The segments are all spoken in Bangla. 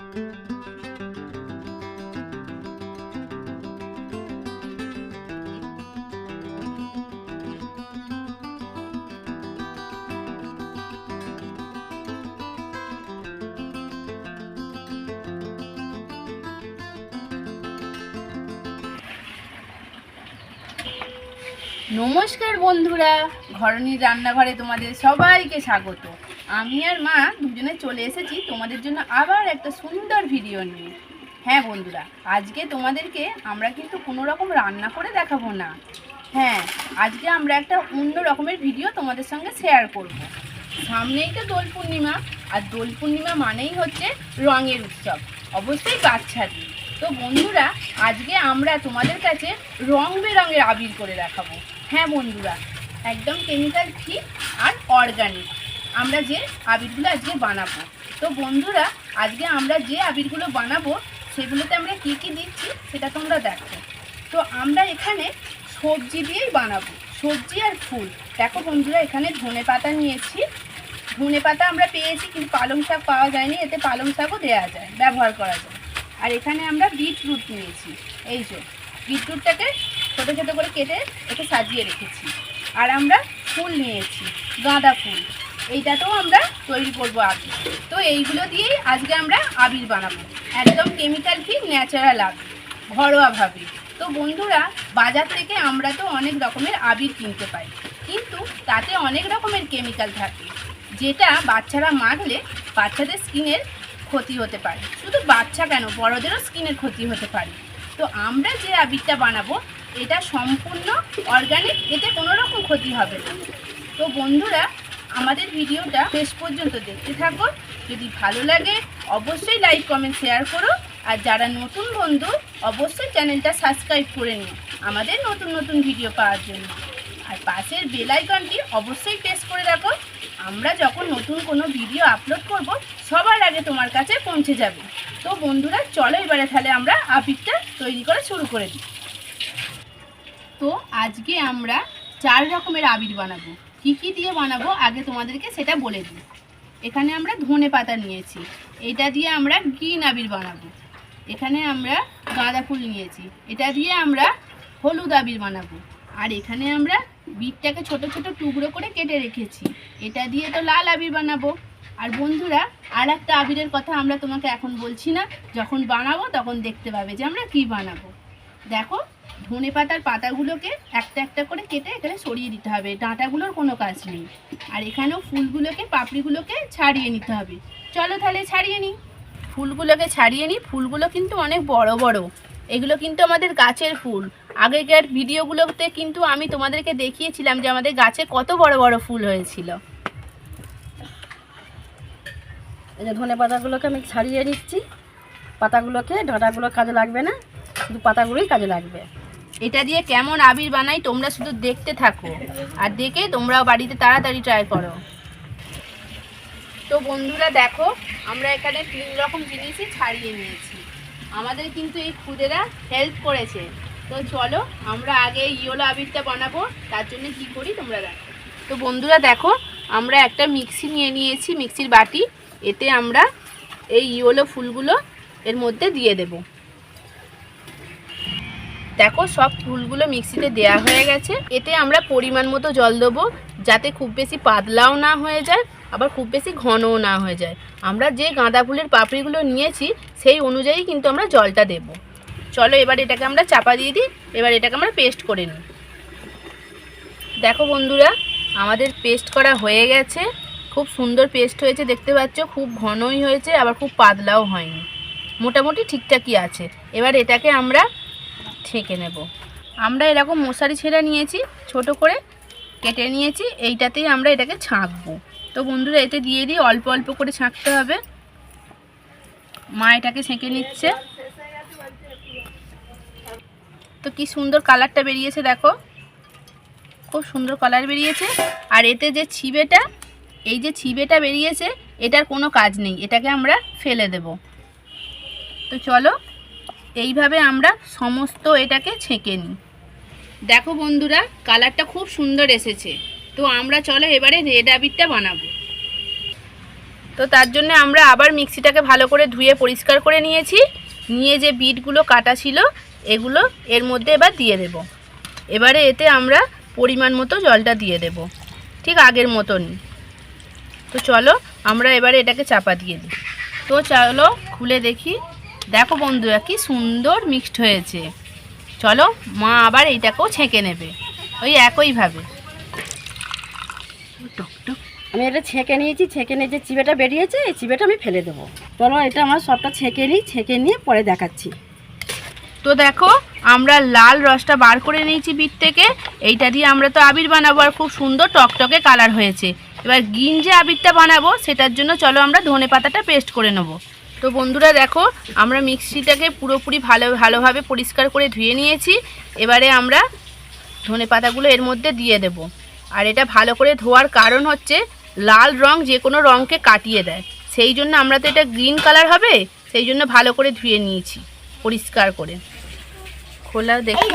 নমস্কার বন্ধুরা, ঘরণীর রান্নাঘরে তোমাদের সবাইকে স্বাগত। আমি আর মা দুজনে চলে এসেছি তোমাদের জন্য আবার একটা সুন্দর ভিডিও নিয়ে। হ্যাঁ বন্ধুরা, আজকে তোমাদেরকে আমরা কিন্তু কোনো রকম রান্না করে দেখাবো না। হ্যাঁ, আজকে আমরা একটা অন্য রকমের ভিডিও তোমাদের সঙ্গে শেয়ার করব। সামনেই তো দোল পূর্ণিমা, আর দোল পূর্ণিমা মানেই হচ্ছে রঙের উৎসব, অবশ্যই বাচ্চাদের। তো বন্ধুরা, আজকে আমরা তোমাদের কাছে রং বেরঙের আবির করে দেখাবো। হ্যাঁ বন্ধুরা, একদম কেমিক্যাল ফ্রি আর অর্গানিক আমরা যে আবিরগুলো আজকে বানাবো। তো বন্ধুরা, আজকে আমরা যে আবিরগুলো বানাবো সেগুলোতে আমরা কী কী দিচ্ছি সেটা তোমরা দেখো। তো আমরা এখানে সবজি দিয়েই বানাবো, সবজি আর ফুল। দেখো বন্ধুরা, এখানে ধনে পাতা নিয়েছি। ধনে পাতা আমরা পেয়েছি, কিন্তু পালং শাক পাওয়া যায়নি, এতে পালং শাকও দেওয়া যায়, ব্যবহার করা যায়। আর এখানে আমরা বিটরুট নিয়েছি। এই যে বিটরুটটাকে ছোটো ছোটো করে কেটে একে সাজিয়ে রেখেছি। আর আমরা ফুল নিয়েছি, গাঁদা ফুল, এইটাতেও আমরা তৈরি করবো আবির। তো এইগুলো দিয়েই আজকে আমরা আবির বানাবো, একদম কেমিক্যাল ফ্রি, ন্যাচারাল আবির, ঘরোয়াভাবে। তো বন্ধুরা, বাজার থেকে আমরা তো অনেক রকমের আবির কিনতে পাই, কিন্তু তাতে অনেক রকমের কেমিক্যাল থাকে, যেটা বাচ্চারা মাখলে বাচ্চাদের স্কিনের ক্ষতি হতে পারে। শুধু বাচ্চা কেন, বড়দেরও স্কিনের ক্ষতি হতে পারে। তো আমরা যে আবিরটা বানাবো এটা সম্পূর্ণ অর্গানিক, এতে কোনো রকম ক্ষতি হবে না। তো বন্ধুরা, আমাদের ভিডিওটা শেষ পর্যন্ত দেখতে থাকো। যদি ভালো লাগে অবশ্যই লাইক, কমেন্ট, শেয়ার করো। আর যারা নতুন বন্ধু, অবশ্যই চ্যানেলটা সাবস্ক্রাইব করে নিও আমাদের নতুন নতুন ভিডিও পাওয়ার জন্য। আর পাশের বেল আইকনটি অবশ্যই প্রেস করে রাখো, আমরা যখন নতুন কোনো ভিডিও আপলোড করব সবার আগে তোমার কাছে পৌঁছে যাবে। তো বন্ধুরা, চলো এবারে তাহলে আমরা আবিরটা তৈরি করা শুরু করে দিই। তো আজকে আমরা 4 রকমের আবির বানাবো। কী কী দিয়ে বানাবো আগে তোমাদেরকে সেটা বলে দিই। এখানে আমরা ধনে পাতা নিয়েছি, এটা দিয়ে আমরা গ্রিন আবির বানাবো। এখানে আমরা গাঁদা ফুল নিয়েছি, এটা দিয়ে আমরা হলুদ আবির বানাবো। আর এখানে আমরা বিটটাকে ছোট ছোট টুকরো করে কেটে রেখেছি, এটা দিয়ে তো লাল আবির বানাবো। আর বন্ধুরা, আর একটা আবিরের কথা আমরা তোমাকে এখন বলছি না, যখন বানাবো তখন দেখতে পাবে যে আমরা কি বানাবো। দেখো, ধনে পাতার পাতাগুলোকে একটা একটা করে কেটে এখানে সরিয়ে দিতে হবে, ডাঁটাগুলোর কোনো কাজ নেই। আর এখানেও ফুলগুলোকে, পাপড়িগুলোকে ছাড়িয়ে নিতে হবে। চলো তাহলে ছাড়িয়ে নিই, ফুলগুলোকে ছাড়িয়ে নিই। ফুলগুলো কিন্তু অনেক বড় বড়, এগুলো কিন্তু আমাদের গাছের ফুল। আগেকার ভিডিওগুলোতে কিন্তু আমি তোমাদেরকে দেখিয়েছিলাম যে আমাদের গাছে কত বড় বড় ফুল হয়েছিল। এই যে ধনে পাতাগুলোকে আমি ছাড়িয়ে নিচ্ছি, পাতাগুলোকে, ডাঁটাগুলো কাজে লাগবে না, শুধু পাতাগুলোই কাজে লাগবে। এটা দিয়ে কেমন আবির বানাই তোমরা শুধু দেখতে থাকো, আর দেখে তোমরাও বাড়িতে তাড়াতাড়ি ট্রাই করো। তো বন্ধুরা দেখো, আমরা এখানে 3 রকম জিনিসই ছাড়িয়ে নিয়েছি। আমাদের কিন্তু এই খুদেরা হেল্প করেছে। তো চলো আমরা আগে ইয়েলো আবিরটা বানাবো, তার জন্য কি করি তোমরা দেখো। তো বন্ধুরা দেখো, আমরা একটা মিক্সি নিয়ে নিয়েছি, মিক্সির বাটি। এতে আমরা এই ইয়েলো ফুলগুলো এর মধ্যে দিয়ে দেব। দেখো, সব ফুলগুলো মিক্সিতে দেয়া হয়ে গেছে। এতে আমরা পরিমাণ মতো জল দেবো, যাতে খুব বেশি পাতলাও না হয়ে যায়, আবার খুব বেশি ঘনও না হয়ে যায়। আমরা যে গাঁদা ফুলের পাপড়িগুলো নিয়েছি সেই অনুযায়ী কিন্তু আমরা জলটা দেব। চলো এবার এটাকে আমরা চাপা দিয়ে দিই, এবার এটাকে আমরা পেস্ট করে নিই। দেখো বন্ধুরা, আমাদের পেস্ট করা হয়ে গেছে, খুব সুন্দর পেস্ট হয়েছে, দেখতে পাচ্ছ, খুব ঘনই হয়েছে, আবার খুব পাতলাও হয়নি, মোটামুটি ঠিকঠাকই আছে। এবার এটাকে আমরা ছেঁকে নেব। আমরা এরকম মশারি ছেঁড়া নিয়েছি, ছোট করে কেটে নিয়েছি, এইটাতেই আমরা এটাকে ছাঁকবো। তো বন্ধুরা, এতে দিয়ে দিই, অল্প অল্প করে ছাঁকতে হবে। মা এটাকে ছেঁকে নিচ্ছে। তো কি সুন্দর কালারটা বেরিয়েছে, দেখো, খুব সুন্দর কালার বেরিয়েছে। আর এতে যে ছিবেটা, এই যে ছিবেটা বেরিয়েছে, এটার কোনো কাজ নেই, এটাকে আমরা ফেলে দেব। তো চলো এইভাবে আমরা সমস্ত এটাকে ছেঁকে নিই। দেখো বন্ধুরা, কালারটা খুব সুন্দর এসেছে। তো আমরা চলো এবারে রেড আবিরটা বানাবো। তো তার জন্য আমরা আবার মিক্সিটাকে ভালো করে ধুয়ে পরিষ্কার করে নিয়েছি। নিয়ে যে বিটগুলো কাটা ছিল এগুলো এর মধ্যে এবার দিয়ে দেব। এবারে এতে আমরা পরিমাণ মতো জলটা দিয়ে দেব, ঠিক আগের মতনই। তো চলো আমরা এবারে এটাকে চাপা দিয়ে দিই। তো চলো খুলে দেখি। দেখো বন্ধুরা কি সুন্দর মিক্সড হয়েছে। চলো মা আবার এইটাকেও ছেঁকে নেবে ওই একইভাবে। আমি এটা ছেঁকে নিয়েছি, ছেঁকে নিয়ে যে চিবেটা বেরিয়েছে এই চিবেটা আমি ফেলে দেবো। চলো এটা আমার সবটা ছেঁকে নিই, ছেঁকে নিয়ে পরে দেখাচ্ছি। তো দেখো আমরা লাল রসটা বার করে নিয়েছি বিট থেকে। এইটা দিয়ে আমরা তো আবির বানাবো আর খুব সুন্দর টকটকে কালার হয়েছে। এবার গ্রিন যে আবিরটা বানাবো সেটার জন্য চলো আমরা ধনেপাতাটা পেস্ট করে নেব। তো বন্ধুরা দেখো আমরা মিক্সিটাকে পুরোপুরি ভালোভাবে পরিষ্কার করে ধুয়ে নিয়েছি। এবারে আমরা ধনেপাতাগুলো এর মধ্যে দিয়ে দেব। আর এটা ভালো করে ধোয়ার কারণ হচ্ছে লাল রং যে কোনো রঙকে কাটিয়ে দেয়, সেই জন্য আমরা তো এটা গ্রিন কালার হবে সেই জন্য ভালো করে ধুয়ে নিয়েছি পরিষ্কার করে। খোলা দেখি,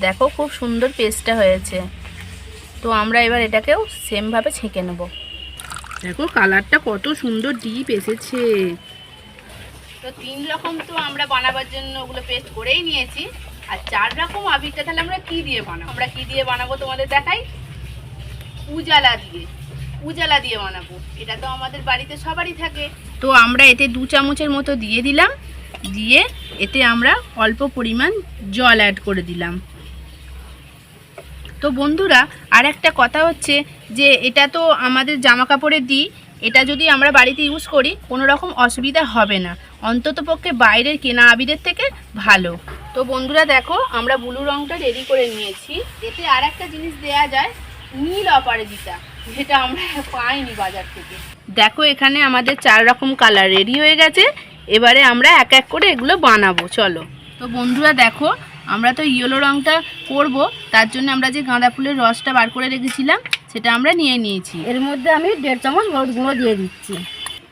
দেখো খুব সুন্দর পেস্টটা হয়েছে। তো আমরা এবার এটাকেও সেমভাবে ছেঁকে নেব। দেখো কালারটা কত সুন্দর ডিপ এসেছে। তো 3 রকম তো আমরা বানাবার জন্য ওগুলো পেস্ট করেই নিয়েছি। আর 4 রকম আবিরটা তাহলে আমরা কি দিয়ে বানাবো? আমরা কি দিয়ে বানাবো তোমাদের দেখাই। উজালা দিয়ে বানাবো। এটা তো আমাদের বাড়িতে সবারই থাকে। তো আমরা এতে 2 চামচের মতো দিয়ে দিলাম। দিয়ে এতে আমরা অল্প পরিমাণ জল অ্যাড করে দিলাম। তো বন্ধুরা আর একটা কথা হচ্ছে যে এটা তো আমাদের জামা কাপড়ে দিই, এটা যদি আমরা বাড়িতে ইউজ করি কোনো রকম অসুবিধা হবে না, অন্ততপক্ষে বাইরের কেনা আবিরের থেকে ভালো। তো বন্ধুরা দেখো আমরা ব্লু রঙটা রেডি করে নিয়েছি। এতে আর একটা জিনিস দেয়া যায়, নীল অপরাজিতা, যেটা আমরা পাইনি বাজার থেকে। দেখো এখানে আমাদের 4 রকম কালার রেডি হয়ে গেছে। এবারে আমরা এক এক করে এগুলো বানাবো চলো। তো বন্ধুরা দেখো আমরা তো ইয়েলো রঙটা করব, তার জন্য আমরা যে গাঁদা ফুলের রসটা বার করে রেখেছিলাম সেটা আমরা নিয়ে নিয়েছি। এর মধ্যে আমি 1.5 চামচ হলুদ গুঁড়ো দিয়ে দিচ্ছি।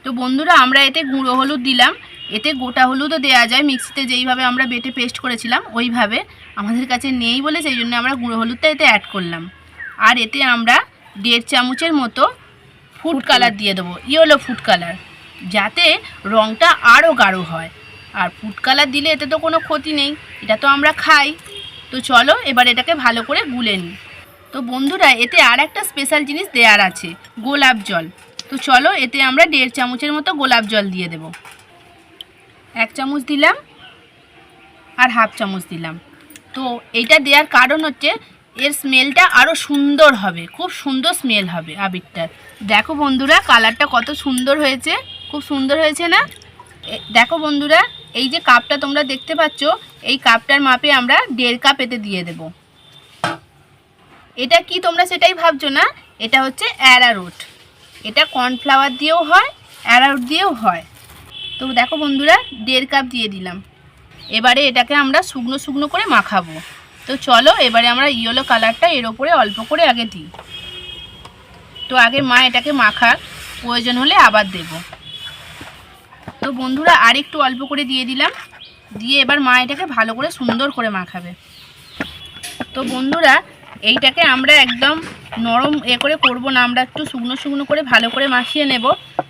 তো বন্ধুরা আমরা এতে গুঁড়ো হলুদ দিলাম। এতে গোটা হলুদও দেওয়া যায়, মিক্সিতে যেইভাবে আমরা বেটে পেস্ট করেছিলাম ওইভাবে। আমাদের কাছে নেই বলে সেই জন্য আমরা গুঁড়ো হলুদটা এতে অ্যাড করলাম। আর এতে আমরা 1.5 চামচের মতো ফুড কালার দিয়ে দেবো, ইয়েলো ফুড কালার, যাতে রঙটা আরও গাঢ় হয়। আর ফুড কালার দিলে এতে তো কোনো ক্ষতি নেই, এটা তো আমরা খাই। তো চলো এবার এটাকে ভালো করে গুলে নিই। তো বন্ধুরা এতে আর একটা স্পেশাল জিনিস দেওয়ার আছে, গোলাপ জল। তো চলো এতে আমরা 1.5 চামচের মতো গোলাপ জল দিয়ে দেব। 1 চামচ দিলাম আর 1/2 চামচ দিলাম। তো এইটা দেওয়ার কারণ হচ্ছে এর স্মেলটা আরও সুন্দর হবে, খুব সুন্দর স্মেল হবে আবিরটার। দেখো বন্ধুরা কালারটা কত সুন্দর হয়েছে, খুব সুন্দর হয়েছে না? দেখো বন্ধুরা এই যে কাপটা তোমরা দেখতে পাচ্ছ, এই কাপটার মাপে আমরা 1.5 কাপ এতে দিয়ে দেব। এটা কি তোমরা সেটাই ভাবছো না, এটা হচ্ছে অ্যারারুট। এটা কর্নফ্লাওয়ার দিয়েও হয়, অ্যারারুট দিয়েও হয়। তো দেখো বন্ধুরা 1.5 কাপ দিয়ে দিলাম। এবারে এটাকে আমরা শুকনো শুকনো করে মাখাবো। তো চলো এবারে আমরা ইয়েলো কালারটা এর ওপরে অল্প করে আগে দিই। তো আগে মা এটাকে মাখার, প্রয়োজন হলে আবার দেব। তো বন্ধুরা আর একটু অল্প করে দিয়ে দিলাম। দিয়ে এবার মা এটাকে ভালো করে সুন্দর করে মাখাবে। তো বন্ধুরা এইটাকে আমরা একদম নরম করে করব না, আমরা একটু শুকনো শুকনো করে ভালো করে মাখিয়ে নেব।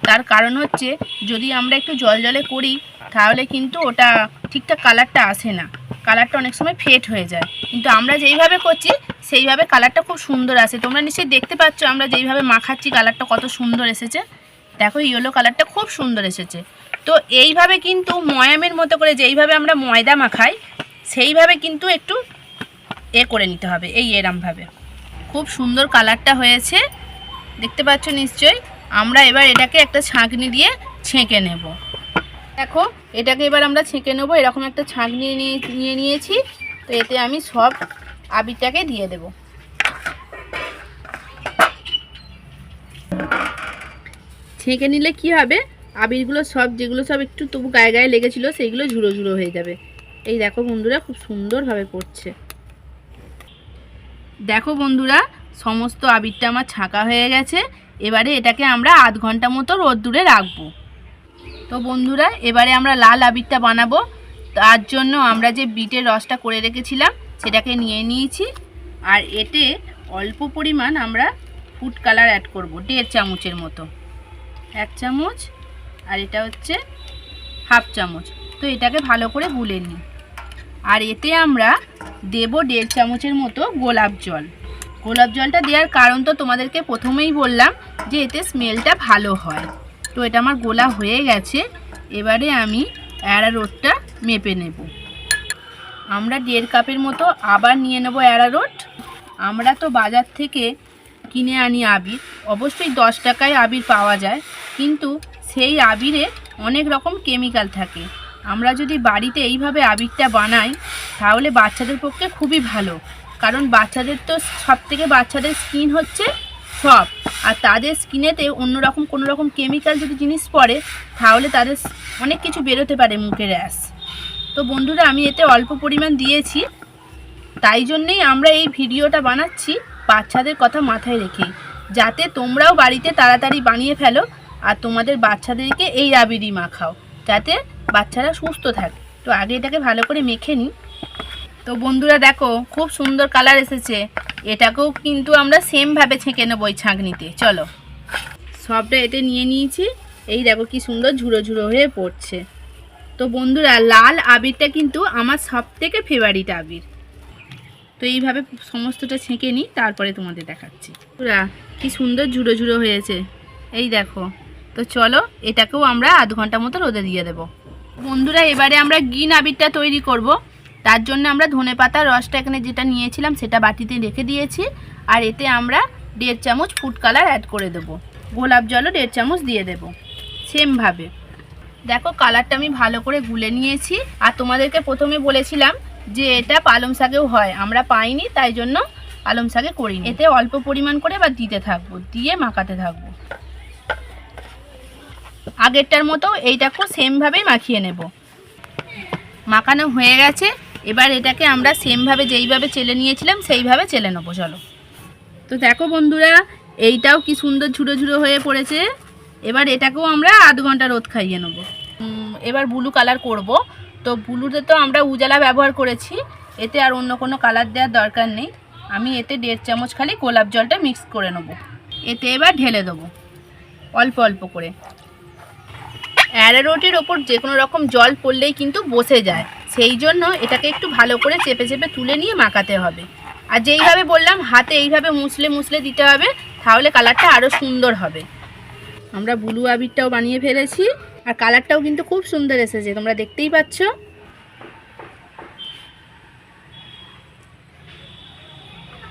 তার কারণ হচ্ছে যদি আমরা একটু জলে করি তাহলে কিন্তু ওটা ঠিকঠাক কালারটা আসে না, কালারটা অনেক সময় ফেড হয়ে যায়। কিন্তু আমরা যেইভাবে করছি সেইভাবে কালারটা খুব সুন্দর আসে। তোমরা নিশ্চয়ই দেখতে পাচ্ছ আমরা যেইভাবে মাখাচ্ছি কালারটা কত সুন্দর এসেছে। দেখো ইয়েলো কালারটা খুব সুন্দর এসেছে। তো এইভাবে কিন্তু ময়ামের মতো করে যেইভাবে আমরা ময়দা মাখাই সেইভাবে কিন্তু একটু করে নিতে হবে, এরমভাবে। খুব সুন্দর কালারটা হয়েছে, দেখতে পাচ্ছ নিশ্চয়ই। আমরা এবার এটাকে একটা ছাঁকনি দিয়ে ছেঁকে নেব। দেখো এটাকে এবার আমরা ছেঁকে নেব। এরকম একটা ছাঁকনি নিয়ে নিয়েছি। তো এতে আমি সব আবিরটাকে দিয়ে দেব। ছেঁকে নিলে কি হবে, আবিরগুলো সব যেগুলো সব একটু তবু গায়ে গায়ে লেগেছিলো সেইগুলো ঝুড়ো ঝুড়ো হয়ে যাবে। এই দেখো বন্ধুরা খুব সুন্দরভাবে পড়ছে। দেখো বন্ধুরা সমস্ত আবিরটা আমার ছাঁকা হয়ে গেছে। এবারে এটাকে আমরা আধ ঘন্টা মতো রোদ্দুরে রাখবো। তো বন্ধুরা এবারে আমরা লাল আবিরটা বানাবো। তার জন্য আমরা যে বিটের রসটা করে রেখেছিলাম সেটাকে নিয়ে নিয়েছি। আর এতে অল্প পরিমাণ আমরা ফুড কালার অ্যাড করব, 1.5 চামচের মতো। 1 চামচ, আর এটা হচ্ছে 1/2 চামচ। তো এটাকে ভালো করে গুলে নিই। আর এতে আমরা দেব 1.5 চামচের মতো গোলাপ জল। গোলাপ জলটা দেওয়ার কারণ তো তোমাদেরকে প্রথমেই বললাম যে এতে স্মেলটা ভালো হয়। তো এটা আমার গোলা হয়ে গেছে। এবারে আমি অ্যারারুটটা মেপে নেব। আমরা 1.5 কাপের মতো আবার নিয়ে নেব অ্যারারুট। আমরা তো বাজার থেকে কিনে আনি আবির, অবশ্যই 10 টাকায় আবির পাওয়া যায়, কিন্তু সেই আবিরে অনেক রকম কেমিক্যাল থাকে। আমরা যদি বাড়িতে এইভাবে আবিরটা বানাই তাহলে বাচ্চাদের পক্ষে খুবই ভালো, কারণ বাচ্চাদের তো সবথেকে বাচ্চাদের স্কিন হচ্ছে সব, আর তাদের স্কিনেতে অন্যরকম কোনো রকম কেমিক্যাল যদি জিনিস পড়ে তাহলে তাদের অনেক কিছু বেরোতে পারে, মুখে র্যাশ। তো বন্ধুরা আমি এতে অল্প পরিমাণ দিয়েছি, তাই জন্যেই আমরা এই ভিডিওটা বানাচ্ছি বাচ্চাদের কথা মাথায় রেখে, যাতে তোমরাও বাড়িতে তাড়াতাড়ি বানিয়ে ফেলো আর তোমাদের বাচ্চাদেরকে এই আবিরই মাখাও, যাতে বাচ্চারা সুস্থ থাকে। তো আগে এটাকে ভালো করে মেখে নিই। তো বন্ধুরা দেখো খুব সুন্দর কালার এসেছে। এটাকেও কিন্তু আমরা সেমভাবে ছেঁকে নেবো ওই ছাঁকনিতে। চলো, সবটা এতে নিয়ে নিয়েছি। এই দেখো কি সুন্দর ঝুড়ো ঝুড়ো হয়ে পড়ছে। তো বন্ধুরা লাল আবিরটা কিন্তু আমার সবথেকে ফেভারিট আবির। তো এইভাবে সমস্তটা ছেঁকে নিই, তারপরে তোমাদের দেখাচ্ছি। পুরা কি সুন্দর ঝুড়ো ঝুড়ো হয়েছে, এই দেখো। তো চলো এটাকেও আমরা আধ ঘন্টা মতো রোদে দিয়ে দেবো। বন্ধুরা এবারে আমরা গ্রিন আবিরটা তৈরি করব। তার জন্য আমরা ধনেপাতার রসটা এখানে যেটা নিয়েছিলাম সেটা বাটিতে রেখে দিয়েছি, আর এতে আমরা 1.5 চামচ ফুড কালার অ্যাড করে দেবো। গোলাপ জলও 1.5 চামচ দিয়ে দেবো সেমভাবে। দেখো কালারটা আমি ভালো করে গুলে নিয়েছি। আর তোমাদেরকে প্রথমে বলেছিলাম যে এটা পালং শাকেও হয়, আমরা পাইনি তাই জন্য পালং শাকে করিনি। এতে অল্প পরিমাণ করে বা দিতে থাকবো, দিয়ে মাখাতে থাকবো। আগেরটার মতো এইটাকেও সেমভাবেই মাখিয়ে নেব। মাখানো হয়ে গেছে, এবার এটাকে আমরা সেমভাবে যেইভাবে চেলে নিয়েছিলাম সেইভাবে চেলে নেবো। চলো, তো দেখো বন্ধুরা এইটাও কি সুন্দর ঝুড়ো ঝুড়ো হয়ে পড়েছে। এবার এটাকেও আমরা আধ ঘন্টা রোদ খাইয়ে নেব। এবার ব্লু কালার করব। তো ব্লুতে তো আমরা উজালা ব্যবহার করেছি, এতে আর অন্য কোনো কালার দেওয়ার দরকার নেই। আমি এতে 1.5 চামচ খালি গোলাপ জলটা মিক্স করে নেব। এতে এবার ঢেলে দেবো অল্প অল্প করে। অ্যারারুটের ওপর যে কোনো রকম জল পড়লেই কিন্তু বসে যায়, সেই জন্য এটাকে একটু ভালো করে চেপে চেপে তুলে নিয়ে মাখাতে হবে। আর যেইভাবে বললাম হাতে এইভাবে মুছলে মুছলে দিতে হবে, তাহলে কালারটা আরও সুন্দর হবে। আমরা ব্লু আবিরটাও বানিয়ে ফেলেছি, আর কালারটাও কিন্তু খুব সুন্দর এসেছে, তোমরা দেখতেই পাচ্ছ।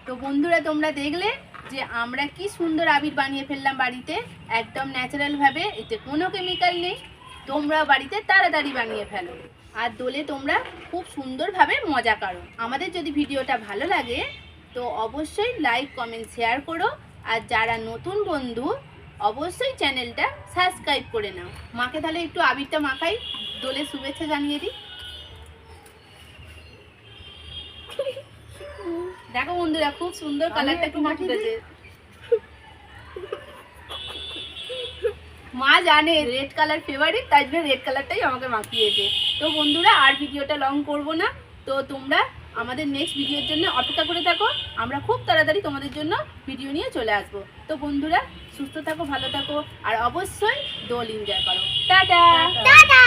তো বন্ধুরা তোমরা দেখলে যে আমরা কি সুন্দর আবির বানিয়ে ফেললাম বাড়িতে, একদম ন্যাচারালভাবে, এতে কোনো কেমিক্যাল নেই। তোমরা বাড়িতে তাড়াতাড়ি বানিয়ে ফেলো আর দোলে তোমরা খুব সুন্দরভাবে মজা করো। আমাদের যদি ভিডিওটা ভালো লাগে তো অবশ্যই লাইক কমেন্ট শেয়ার করো, আর যারা নতুন বন্ধু অবশ্যই চ্যানেলটা সাবস্ক্রাইব করে নাও। মাকে তাহলে একটু আবিরটা মাখাই, দোলে শুভেচ্ছা জানিয়ে দিই। দেখো বন্ধুরা খুব সুন্দর কালারটা কিন্তু ফুটেছে। মা জানে রেড কালার ফেভারিট, তাই জন্য রেড কালারটাই আমাকে মাখিয়েছে। তো বন্ধুরা আর ভিডিওটা লং করব না, তো তোমরা আমাদের নেক্সট ভিডিওর জন্য অপেক্ষা করে থাকো। আমরা খুব তাড়াতাড়ি তোমাদের জন্য ভিডিও নিয়ে চলে আসবো। তো বন্ধুরা সুস্থ থাকো, ভালো থাকো, আর অবশ্যই দোল এনজয় করো। Tata tata.